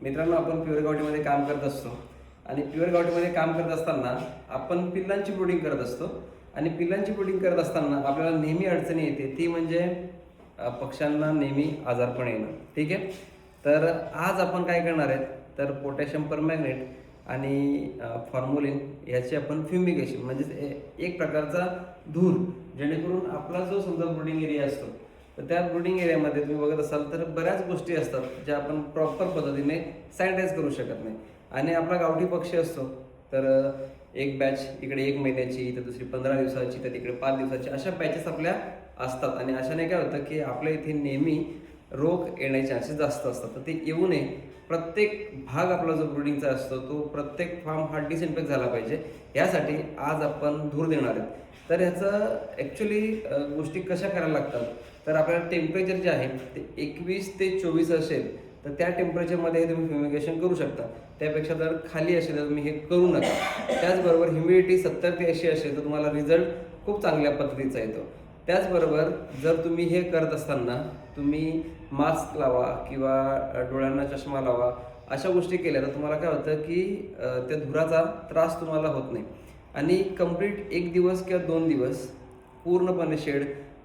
मित्रांनो, आपण प्युअर गावठीमध्ये काम करत असतो आणि प्युअर गावठीमध्ये काम करत असताना आपण पिल्लांची ब्रूडिंग करत असतो आणि पिल्लांची ब्रूडिंग करत असताना आपल्याला नेहमी अडचणी येते, ती म्हणजे पक्ष्यांना नेहमी आजारपण येणं. ठीक आहे, तर आज आपण काय करणार आहेत, तर पोटॅशियम परमॅंगनेट आणि फॉर्म्युलिन याची आपण फ्युमिगेशन म्हणजे एक प्रकारचा धूर, जेणेकरून आपला जो समजा ब्रूडिंग एरिया असतो तर त्या ब्रूडिंग एरियामध्ये तुम्ही बघत असाल तर बऱ्याच गोष्टी असतात ज्या आपण प्रॉपर पद्धतीने सॅनिटाईज करू शकत नाही. आणि आपला गावठी पक्षी असतो तर एक बॅच इकडे 1 महिन्याची, तर दुसरी 15 दिवसाची, तर तिकडे 5 दिवसाची, अशा बॅचेस आपल्या असतात. आणि अशाने काय होतं की आपल्या इथे नेहमी रोग येण्याचे चान्सेस जास्त असतात. तर ते येऊ नये, प्रत्येक भाग आपला जो ब्रूडिंगचा असतो तो प्रत्येक फार्म हा डिसइन्फेक्ट झाला पाहिजे, यासाठी आज आपण धूर देणार आहेत. तर ह्याचं ॲक्च्युली गोष्टी कशा करायला लागतात, तर आपल्याला टेम्परेचर जे आहे ते 21 ते 24 असेल तर त्या टेम्परेचरमध्ये तुम्ही फ्युमिगेशन करू शकता. त्यापेक्षा जर खाली असेल तर तुम्ही हे करू नका. त्याचबरोबर ह्युमिडिटी 70 ते 80 असेल तर तुम्हाला रिझल्ट खूप चांगल्या पद्धतीचा येतो. त्याचबरोबर जर तुम्ही हे करत असताना तुम्ही मास्क लावा किंवा डोळ्यांना चष्मा लावा, अशा गोष्टी केल्या तर तुम्हाला काय होतं की त्या धुराचा त्रास तुम्हाला होत नाही. आणि कंप्लीट 1 दिवस किंवा 2 दिवस पूर्णपणे शेड,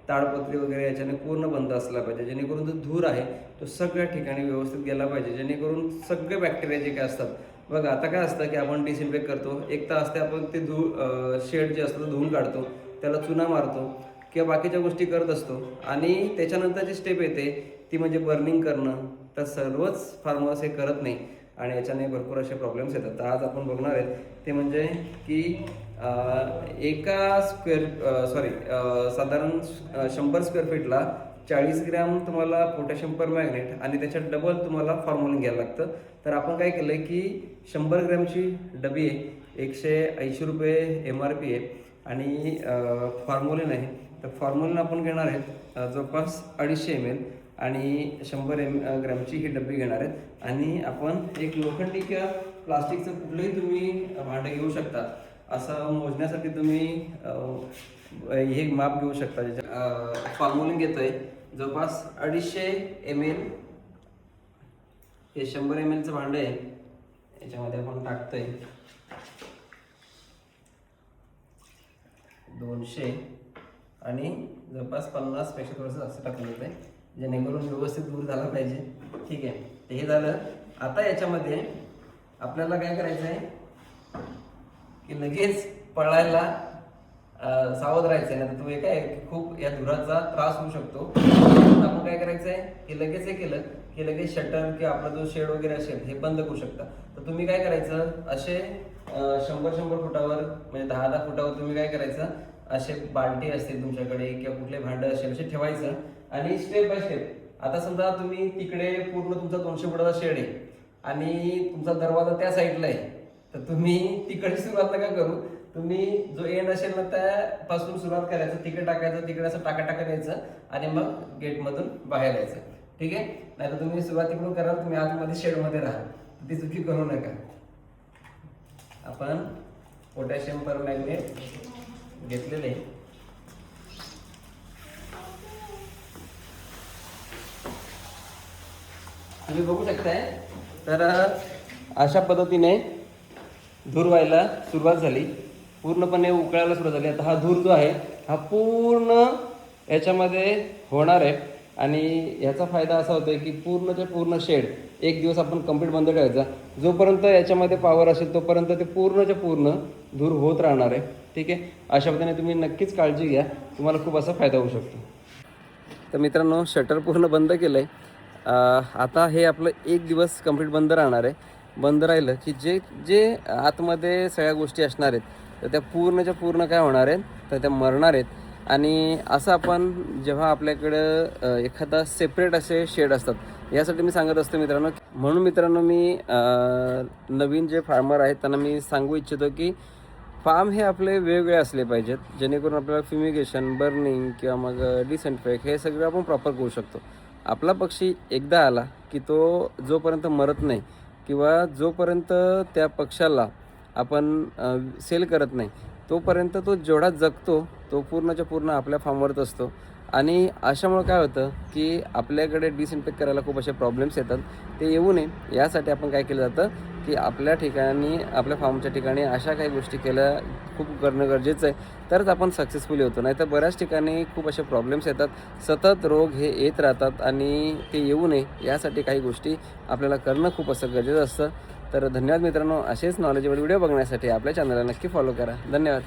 ताडपत्री वगैरे याच्याने पूर्ण बंद असला पाहिजे, जेणेकरून जो धूर आहे तो सगळ्या ठिकाणी व्यवस्थित गेला पाहिजे, जेणेकरून सगळे बॅक्टेरिया जे काय असतात. बघा आता काय असतं की आपण डिसइन्फेक्ट करतो, एक तर असते आपण ते शेड जे असतं धुवून काढतो, त्याला चुना मारतो किंवा बाकीच्या गोष्टी करत असतो आणि त्याच्यानंतर जी स्टेप येते ती म्हणजे बर्निंग करणं. तर सर्वच फार्मर्स हे करत नाही आणि याच्याने भरपूर असे प्रॉब्लेम्स येतात. तर आज आपण बघणार आहेत ते म्हणजे की एका साधारण 100 स्क्वेअर फीटला 40 ग्रॅम तुम्हाला पोटॅशियम परमॅंगनेट आणि त्याच्यात डबल तुम्हाला फॉर्म्युलिन घ्यायला लागतं. तर आपण काय केलं आहे की 100 ग्रॅमची डबी आहे, 180 रुपये MRP आहे आणि फॉर्म्युलिन आहे. तर फॉर्म्युलिन आपण घेणार आहेत जवळपास 250 ml आणि 100 ग्रॅमची ही डबी घेणार आहेत. आणि आपण एक लोखंडी किंवा प्लास्टिकचं कुठलंही तुम्ही भांडं घेऊ शकता. असं मोजण्यासाठी तुम्ही हे माप घेऊ शकता. ज्याच्या फॉर्म्युलिन घेतोय जवळपास 250 ml, हे 100 ml भांडं आहे, याच्यामध्ये आपण टाकतोय 200 आणि जवळपास 50 पेक्षा थोडंसं असं टाकलं आहे, जेणेकरून व्यवस्थित दूर झाला पाहिजे. ठीक आहे, तर हे झालं. आता याच्यामध्ये आपल्याला काय करायचं आहे की लगेच पळायला सावध राहायचं आहे, नाही तर तुम्ही काय खूप या धुराचा त्रास होऊ शकतो. आपण काय करायचं आहे की लगेच हे केलं की लगेच शटर किंवा आपला जो शेड वगैरे असेल हे बंद करू शकता. तर तुम्ही काय करायचं, असे 100 फुटावर म्हणजे 10 फुटावर तुम्ही काय करायचं, असे बाल्टी असतील तुमच्याकडे किंवा कुठले भांडं असेल असे ठेवायचं आणि स्टेप बाय स्टेप. आता समजा तुम्ही तिकडे पूर्ण तुमचा 200 फुटाचा शेड आहे आणि तुमचा दरवाजा त्या साईडला आहे, तर तुम्ही तिकडची सुरुवात नका करू. तुम्ही जो एंड असेल ना त्यापासून सुरुवात करायचं, तिकडे टाकायचं, तिकडे असं टाका द्यायचं आणि मग गेटमधून बाहेर यायचं. ठीक आहे, नाही तर तुम्ही सुरुवातीकडून कराल, तुम्ही आतमध्ये शेडमध्ये राहा, ती चुकी करू नका. आपण पोटॅशियम परमॅंगनेट घेतलेले तुम्ही बघू शकताय. तर अशा पद्धतीने धूर व्हायला सुरुवात झाली, पूर्णपणे उकळायला सुरुवात झाली. आता हा धूर जो आहे हा पूर्ण याच्यामध्ये होणार आहे आणि याचा फायदा असा होतोय की पूर्णच्या पूर्ण शेड 1 दिवस आपण कंप्लीट बंद ठेवायचा. जोपर्यंत याच्यामध्ये पॉवर असेल तोपर्यंत ते पूर्णच्या पूर्ण धूर होत राहणार आहे. ठीक आहे, अशा पद्धतीने तुम्ही नक्कीच काळजी घ्या, तुम्हाला खूप असा फायदा होऊ शकतो. तर मित्रांनो, शटर पूर्ण बंद केलं आहे. आता हे आपलं 1 दिवस कंप्लीट बंद राहणार आहे. बंद राहिलं की जे जे आतमध्ये सगळ्या गोष्टी असणार आहेत तर त्या पूर्णच्या पूर्ण काय होणार आहेत, तर त्या मरणार आहेत. आणि असं आपण जेव्हा आपल्याकडं एखादा सेपरेट असे शेड असतात, यासाठी मी सांगत असतो मित्रांनो. म्हणून मित्रांनो, मी नवीन जे फार्मर आहेत त्यांना मी सांगू इच्छितो की फार्म हे आपले वेगवेगळे असले पाहिजेत, जेणेकरून आपल्याला फ्युमिगेशन, बर्निंग किंवा मग डिसइन्फेक्ट हे सगळं आपण प्रॉपर करू शकतो. आपला पक्षी एकदा आला की तो जोपर्यंत मरत नाही किंवा जोपर्यंत त्या पक्षाला आपण सेल करत नाही तोपर्यंत तो जेवढा जगतो तो पूर्णच्या पूर्ण आपल्या फार्मवरच असतो. आणि अशामुळं काय होतं की आपल्याकडे डिसइन्फेक्ट करायला खूप असे प्रॉब्लेम्स येतात, ते येऊ नये यासाठी आपण काय केलं जातं की आपल्या ठिकाणी, आपल्या फार्मच्या ठिकाणी अशा काही गोष्टी केल्या खूप करणं गरजेचं आहे, तरच आपण सक्सेसफुली होतो. नाहीतर बऱ्याच ठिकाणी खूप असे प्रॉब्लेम्स येतात, सतत रोग हे येत राहतात आणि ते येऊ नये यासाठी काही गोष्टी आपल्याला करणं खूप असं गरजेचं असतं. तर धन्यवाद मित्रांनो, असेच नॉलेजेबल व्हिडिओ बघण्यासाठी आपल्या चॅनलला नक्की फॉलो करा. धन्यवाद.